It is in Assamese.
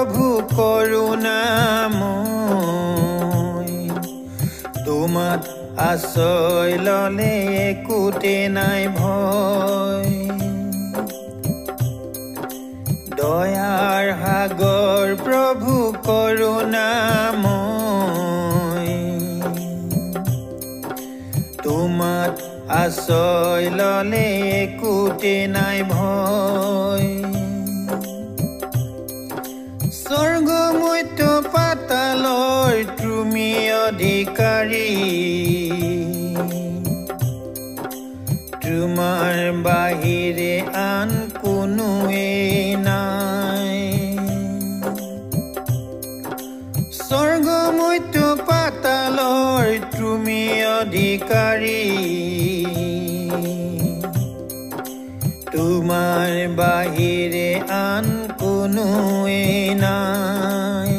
প্ৰভু কৰুণাময় তোমাত আশ্ৰয় ললে একোতে নাই ভয় দয়াৰ সাগৰ প্ৰভু কৰুণাময় তোমাত আশ্ৰয় ললে একোতে নাই ভয় স্বৰ্গ মধ্য পাতালৰ তুমি অধিকাৰী তোমাৰ বাহিৰে আন কোনোৱে নাই স্বৰ্গ মধ্য পাতালৰ তুমি অধিকাৰী তোমাৰ বাহিৰে আন কোনোৱে নাই